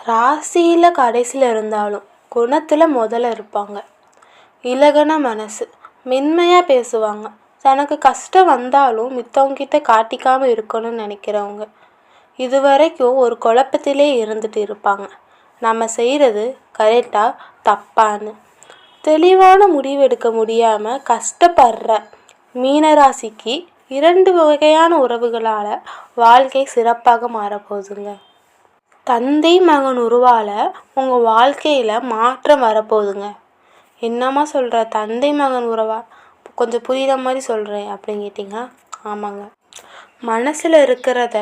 ராசியில் கடைசியில் இருந்தாலும் குணத்தில் முதல்ல இருப்பாங்க. இலகுன மனசு, மென்மையாக பேசுவாங்க. தனக்கு கஷ்டம் வந்தாலும் மித்தவங்கிட்ட காட்டிக்காமல் இருக்கணும்னு நினைக்கிறவங்க. இதுவரைக்கும் ஒரு குழப்பத்திலே இருந்துட்டு இருப்பாங்க. நம்ம செய்கிறது கரெக்டா தப்பான்னு தெளிவான முடிவெடுக்க முடியாமல் கஷ்டப்படுற மீனராசிக்கு 2 வகையான உறவுகளால் வாழ்க்கை சிறப்பாக மாறப்போகுதுங்க. தந்தை மகன் உறவால் உங்கள் வாழ்க்கையில் மாற்றம் வரப்போகுதுங்க. என்னம்மா சொல்கிற, தந்தை மகன் உறவா? கொஞ்சம் புரிகிற மாதிரி சொல்கிறேன் அப்படின்னு கேட்டிங்க. ஆமாங்க, மனசில் இருக்கிறத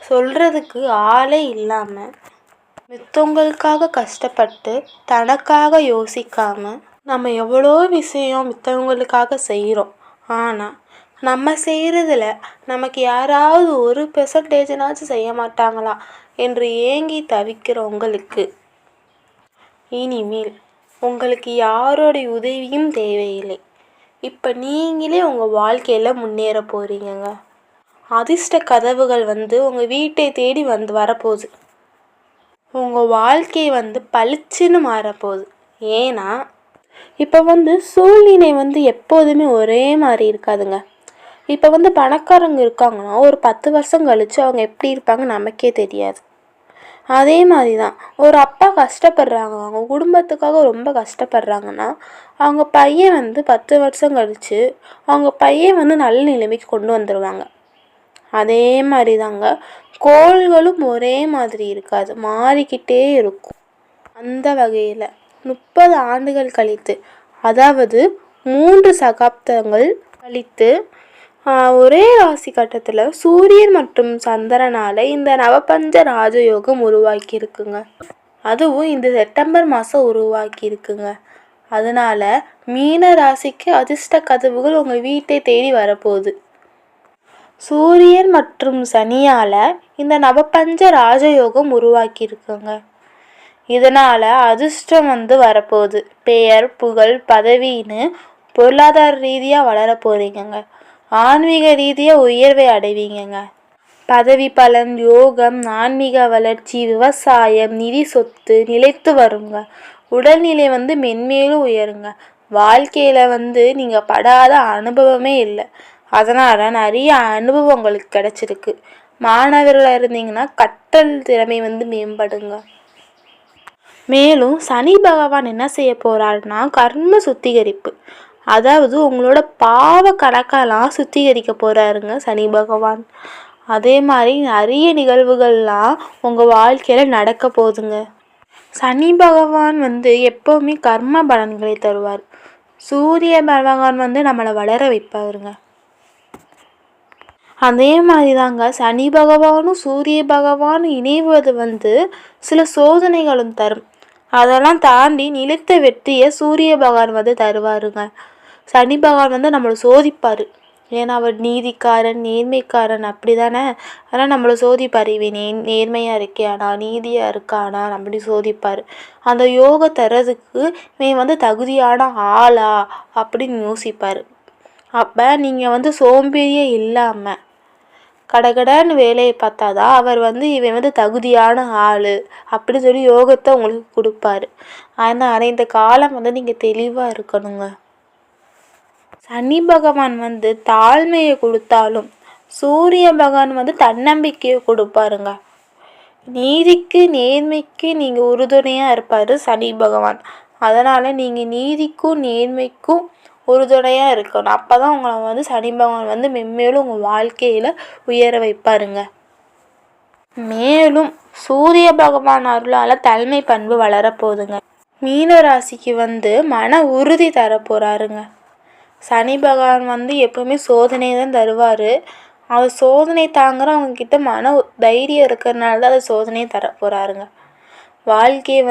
சொல்கிறதுக்கு ஆளே இல்லாமல் மித்தவங்களுக்காக கஷ்டப்பட்டு தனக்காக யோசிக்காமல் நம்ம எவ்வளோ விஷயம் மித்தவங்களுக்காக செய்கிறோம். ஆனால் நம்ம செய்கிறதுல நமக்கு யாராவது 1% செய்ய மாட்டாங்களா என்று ஏங்கி தவிக்கிற உங்களுக்கு இனிமேல் உங்களுக்கு யாரோடைய உதவியும் தேவையில்லை. இப்போ நீங்களே உங்கள் வாழ்க்கையில் முன்னேற போகிறீங்க. அதிர்ஷ்ட கதவுகள் உங்கள் வீட்டை தேடி வரப்போகுது. உங்கள் வாழ்க்கை பளிச்சுன்னு மாறப்போகுது. ஏன்னா இப்போ சூழ்நிலை எப்போதுமே ஒரே மாதிரி இருக்காதுங்க. இப்போ பணக்காரங்க இருக்காங்கன்னா ஒரு 10 வருஷம் கழித்து அவங்க எப்படி இருப்பாங்க நமக்கே தெரியாது. அதே மாதிரி தான் ஒரு அப்பா கஷ்டப்படுறாங்க, அவங்க குடும்பத்துக்காக ரொம்ப கஷ்டப்படுறாங்கன்னா அவங்க பையன் 10 வருஷம் கழித்து அவங்க பையன் நல்ல நிலைமைக்கு கொண்டு வந்துடுவாங்க. அதே மாதிரி தாங்க கோள்களும் ஒரே மாதிரி இருக்காது, மாறிக்கிட்டே இருக்கும். அந்த வகையில் 30 ஆண்டுகள் கழித்து, அதாவது 3 சகாப்தங்கள் கழித்து ஒரே ராசி கட்டத்தில் சூரியன் மற்றும் சந்திரனால் இந்த நவபஞ்ச ராஜயோகம் உருவாக்கியிருக்குங்க. அதுவும் இந்த செப்டம்பர் மாதம் உருவாக்கியிருக்குங்க. அதனால் மீன ராசிக்கு அதிர்ஷ்ட கதவுகள் உங்கள் வீட்டை தேடி வரப்போகுது. சூரியன் மற்றும் சனியால் இந்த நவபஞ்ச ராஜயோகம் உருவாக்கியிருக்குங்க. இதனால் அதிர்ஷ்டம் வரப்போகுது. பெயர், புகழ், பதவின்னு பொருளாதார ரீதியாக வளர போகிறீங்க. ஆன்மீக ரீதியாக உயர்வை அடைவீங்க. பதவி பலன், யோகம், ஆன்மீக வளர்ச்சி, விவசாயம், நிதி, சொத்து நிலைத்து வருங்க. உடல்நிலை மென்மேலும் உயருங்க. வாழ்க்கையில் நீங்கள் படாத அனுபவமே இல்லை. அதனால் நிறைய அனுபவம் உங்களுக்கு கிடச்சிருக்கு. மாணவர்களாக இருந்தீங்கன்னா கற்றல் திறமை மேம்படுங்க. மேலும் சனி பகவான் என்ன செய்ய போகிறாருன்னா கர்ம சுத்திகரிப்பு, அதாவது உங்களோட பாவ கணக்கெல்லாம் சுத்திகரிக்க போகிறாருங்க சனி பகவான். அதே மாதிரி நிறைய நிகழ்வுகள்லாம் உங்கள் வாழ்க்கையில் நடக்க போகுதுங்க. சனி பகவான் எப்போவுமே கர்ம பலன்களை தருவார். சூரிய பகவான் நம்மளை வளர வைப்பாருங்க. அதே மாதிரி தாங்க சனி பகவானும் சூரிய பகவானும் இணைவது சில சோதனைகளும் தரும். அதெல்லாம் தாண்டி நிலைத்த வெற்றியை சூரிய பகவான் தருவாருங்க. சனி பகவான் நம்மளை சோதிப்பார். ஏன்னா அவர் நீதிக்காரன், நேர்மைக்காரன், அப்படி தானே. அதனால் நம்மளை சோதிப்பார். இவன் நேர்மையாக இருக்கானா, நீதியாக இருக்கானா அப்படி சோதிப்பார். அந்த யோகை தர்றதுக்கு இவன் தகுதியான ஆளா அப்படின்னு யோசிப்பார். அப்போ நீங்கள் சோம்பேறியே இல்லாமல் கடகடன்னு வேலையை பார்த்தாதான் அவர் இவன் தகுதியான ஆள் அப்படி சொல்லி யோகத்தை உங்களுக்கு கொடுப்பாரு. அதனால் இந்த காலம் நீங்கள் தெளிவாக இருக்கணுங்க. சனி பகவான் தாழ்மையை கொடுத்தாலும் சூரிய பகவான் தன்னம்பிக்கையை கொடுப்பாருங்க. நீதிக்கு நேர்மைக்கு நீங்கள் உறுதுணையாக இருப்பார் சனி பகவான். அதனால் நீங்கள் நீதிக்கும் நேர்மைக்கும் உறுதுணையாக இருக்கணும். அப்போ தான் உங்களை சனி பகவான் மென்மேலும் உங்கள் வாழ்க்கையில் உயர வைப்பாருங்க. மேலும் சூரிய பகவான் அருளால் தலைமை பண்பு வளரப்போகுதுங்க. மீன ராசிக்கு மன உறுதி தரப்போகிறாருங்க. சனி பகவான் எப்போவுமே சோதனை தான் தருவார். அது சோதனை தாங்குறவங்க கிட்ட மன தைரியம் இருக்கிறதுனால தான் அது சோதனையை தரப்போகிறாருங்க. வாழ்க்கையை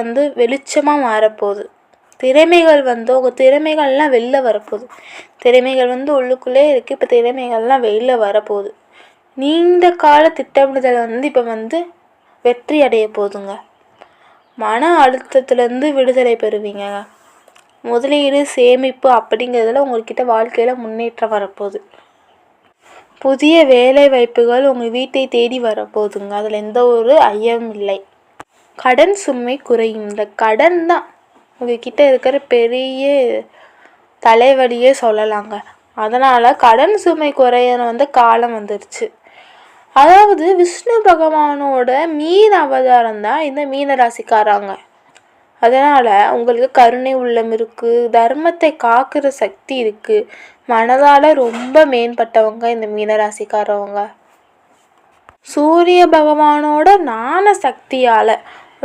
வெளிச்சமாக மாறப்போகுது. திறமைகள் உங்கள் திறமைகள்லாம் வெளில வரப்போகுது. திறமைகள் உள்ளுக்குள்ளே இருக்குது. இப்போ திறமைகள்லாம் வெளில வரப்போகுது. நீண்ட கால திட்டமிடுதல் இப்போ வெற்றி அடைய போகுதுங்க. மன அழுத்தத்துலேருந்து விடுதலை பெறுவீங்க. முதலீடு, சேமிப்பு அப்படிங்கிறதுல உங்கள்கிட்ட வாழ்க்கையில் முன்னேற்றம் வரப்போகுது. புதிய வேலை வாய்ப்புகள் உங்கள் வீட்டை தேடி வரப்போகுதுங்க. அதில் எந்த ஒரு ஐயமும் இல்லை. கடன் சுமை குறையும். இந்த கடன் தான் உங்ககிட்ட இருக்கிற பெரிய தலைவலியே சொல்லலாங்க. அதனால் கடன் சுமை குறைய காலம் வந்துருச்சு. அதாவது விஷ்ணு பகவானோட மீன் அவதாரம் தான் இந்த மீன ராசிக்காரங்க. அதனால் உங்களுக்கு கருணை உள்ளம் இருக்குது, தர்மத்தை காக்கிற சக்தி இருக்குது, மனதால் ரொம்ப மேம்பட்டவங்க இந்த மீனராசிக்காரவங்க. சூரிய பகவானோட ஞான சக்தியால்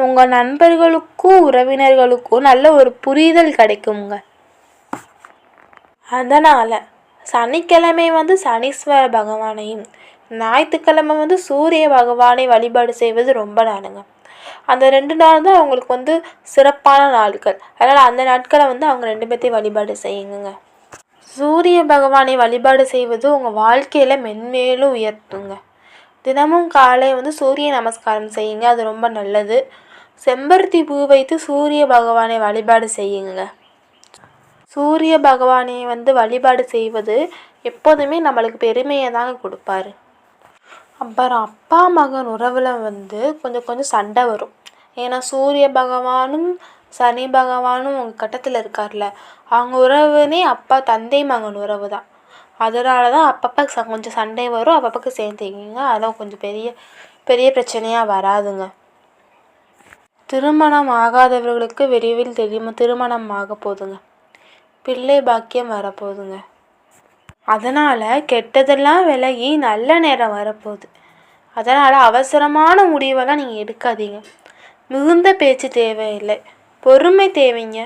உங்கள் நண்பர்களுக்கும் உறவினர்களுக்கும் நல்ல ஒரு புரிதல் கிடைக்குங்க. அதனால் சனிக்கிழமை சனீஸ்வர பகவானையும், ஞாயிற்றுக்கிழமை சூரிய பகவானை வழிபாடு செய்வது ரொம்ப நாளுங்க. அந்த 2 நாள் தான் அவங்களுக்கு சிறப்பான நாட்கள். அதனால் அந்த நாட்களை அவங்க 2 பேர்த்தையும் வழிபாடு செய்யுங்க. சூரிய பகவானை வழிபாடு செய்வது உங்கள் வாழ்க்கையில் மென்மேலும் உயர்த்துங்க. தினமும் காலை சூரிய நமஸ்காரம் செய்யுங்க, அது ரொம்ப நல்லது. செம்பருத்தி பூ வைத்து சூரிய பகவானை வழிபாடு செய்யுங்க. சூரிய பகவானை வழிபாடு செய்வது எப்போதுமே நம்மளுக்கு பெருமையை தாங்க கொடுப்பாரு. அப்புறம் அப்பா மகன் உறவில் கொஞ்சம் சண்டை வரும். ஏன்னா சூரிய பகவானும் சனி பகவானும் உங்கள் கட்டத்தில் இருக்கார்ல, அவங்க உறவுனே அப்பா தந்தை மகன் உறவு தான். அதனால தான் அப்பப்போ கொஞ்சம் சண்டை வரும், அப்பப்போ சேர்ந்துக்கிங்க. அதெல்லாம் கொஞ்சம் பெரிய பெரிய பிரச்சனையாக வராதுங்க. திருமணம் ஆகாதவர்களுக்கு விரைவில் திருமணம் ஆக போதுங்க. பிள்ளை பாக்கியம் வரப்போகுதுங்க. அதனால் கெட்டதெல்லாம் விலகி நல்ல நேரம் வரப்போகுது. அதனால் அவசரமான முடிவெல்லாம் நீங்கள் எடுக்காதீங்க. மிகுந்த பேச்சு தேவையில்லை, பொறுமை தேவைங்க.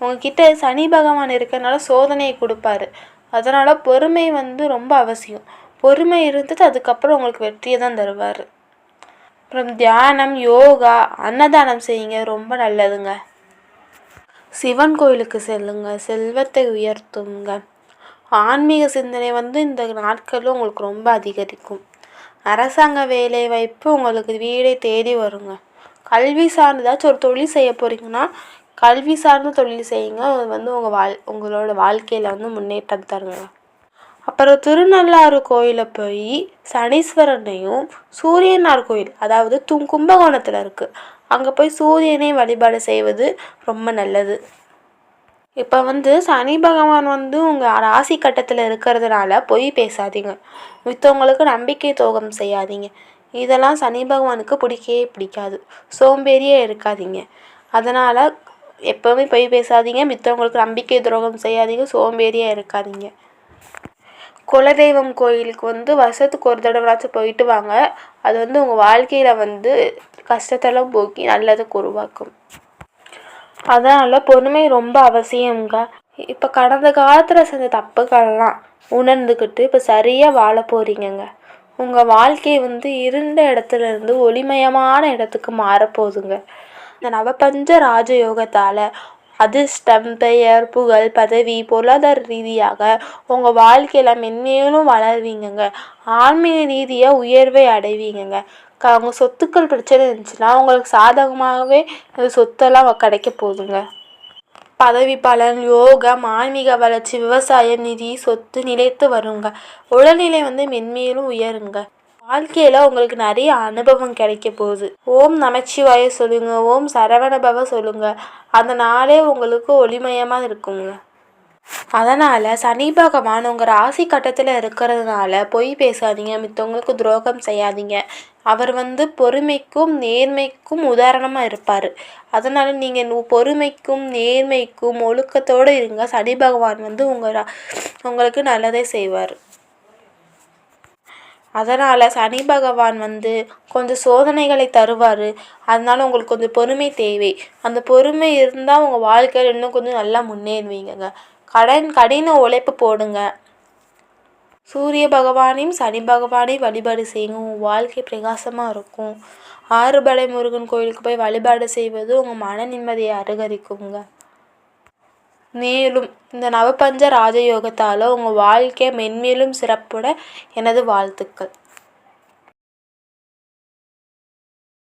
உங்ககிட்ட சனி பகவான் இருக்கிறனால சோதனையை கொடுப்பாரு. அதனால் பொறுமை ரொம்ப அவசியம். பொறுமை இருந்தது அதுக்கப்புறம் உங்களுக்கு வெற்றியை தான் தருவார். அப்புறம் தியானம், யோகா, அன்னதானம் செய்யுங்க, ரொம்ப நல்லதுங்க. சிவன் கோயிலுக்கு செல்லுங்க, செல்வத்தை உயர்த்துங்க. ஆன்மீக சிந்தனை இந்த நாட்களில் உங்களுக்கு ரொம்ப அதிகரிக்கும். அரசாங்க வேலை வாய்ப்பு உங்களுக்கு வீடை தேடி வருங்க. கல்வி சார்ந்ததாச்சும் ஒரு தொழில் செய்ய போகிறீங்கன்னா கல்வி சார்ந்த தொழில் செய்யுங்க. அது உங்களோட வாழ்க்கையில் முன்னேற்றம் தருங்க. அப்புறம் திருநள்ளாறு கோயிலில் போய் சனீஸ்வரனையும், சூரியனார் கோயில் அதாவது கும்பகோணத்தில் இருக்குது, அங்கே போய் சூரியனை வழிபாடு செய்வது ரொம்ப நல்லது. இப்போ சனி பகவான் உங்கள் ராசி கட்டத்தில் இருக்கிறதுனால பொய் பேசாதீங்க, மித்தவங்களுக்கு நம்பிக்கை துரோகம் செய்யாதீங்க. இதெல்லாம் சனி பகவானுக்கு பிடிக்கவே பிடிக்காது. சோம்பேறியே இருக்காதீங்க. அதனால் எப்போவுமே பொய் பேசாதீங்க, மித்தவங்களுக்கு நம்பிக்கை துரோகம் செய்யாதீங்க, சோம்பேறியாக இருக்காதீங்க. குலதெய்வம் கோயிலுக்கு வருஷத்துக்கு ஒரு தடவையாச்சும் போயிட்டு வாங்க. அது உங்கள் வாழ்க்கையில் கஷ்டத்தெல்லாம் போக்கி நல்லதுக்கு உருவாக்கும். அதனால் பொறுமை ரொம்ப அவசியங்க. இப்போ கடந்த காலத்தில் செஞ்ச தப்புக்கள்லாம் உணர்ந்துக்கிட்டு இப்போ சரியாக வாழ போகிறீங்கங்க. உங்கள் வாழ்க்கை இருண்ட இடத்துலேருந்து ஒளிமயமான இடத்துக்கு மாறப்போகுதுங்க. இந்த நவபஞ்ச ராஜயோகத்தால் அதிர்ஷ்டம், பெயர், புகழ், பதவி, பொருளாதார ரீதியாக உங்கள் வாழ்க்கையில் மென்மேலும் வளர்வீங்கங்க. ஆன்மீக ரீதியாக உயர்வை அடைவீங்கங்க. அவங்க சொத்துக்கள் பிரச்சனை இருந்துச்சுன்னா உங்களுக்கு சாதகமாகவே சொத்தெல்லாம் கிடைக்க போகுதுங்க. பதவி பலன், யோகம், ஆன்மீக வளர்ச்சி, விவசாயம், நிதி, சொத்து நிலைத்து வருங்க. உடல்நிலை மென்மேலும் உயருங்க. வாழ்க்கையில் உங்களுக்கு நிறைய அனுபவம் கிடைக்க போகுது. ஓம் நமச்சிவாய சொல்லுங்க, ஓம் சரவணபவ சொல்லுங்க. அந்த நாளே உங்களுக்கு ஒளிமயமாக இருக்குங்க. அதனால் சனி பகவான் உங்கள் ராசி கட்டத்தில் இருக்கிறதுனால பொய் பேசாதீங்க, மித்தவங்களுக்கு துரோகம் செய்யாதீங்க. அவர் பொறுமைக்கும் நேர்மைக்கும் உதாரணமாக இருப்பார். அதனால் நீங்கள் பொறுமைக்கும் நேர்மைக்கும் ஒழுக்கத்தோடு இருங்க. சனி பகவான் உங்களுக்கு நல்லதே செய்வார். அதனால் சனி பகவான் கொஞ்சம் சோதனைகளை தருவார். அதனால் உங்களுக்கு கொஞ்சம் பொறுமை தேவை. அந்த பொறுமை இருந்தால் உங்கள் வாழ்க்கையில் இன்னும் கொஞ்சம் நல்லா முன்னேறுவீங்க. கடின உழைப்பு போடுங்க. சூரிய பகவானையும் சனி பகவானையும் வழிபாடு செய்யுங்க, உங்கள் வாழ்க்கை பிரகாசமாக இருக்கும். ஆறுபடை முருகன் கோயிலுக்கு போய் வழிபாடு செய்வது உங்கள் மன நிம்மதியை அதிகரிக்குங்க. மேலும் இந்த நவபஞ்ச ராஜயோகத்தால் உங்கள் வாழ்க்கை மென்மேலும் சிறப்புட எனது வாழ்த்துக்கள்.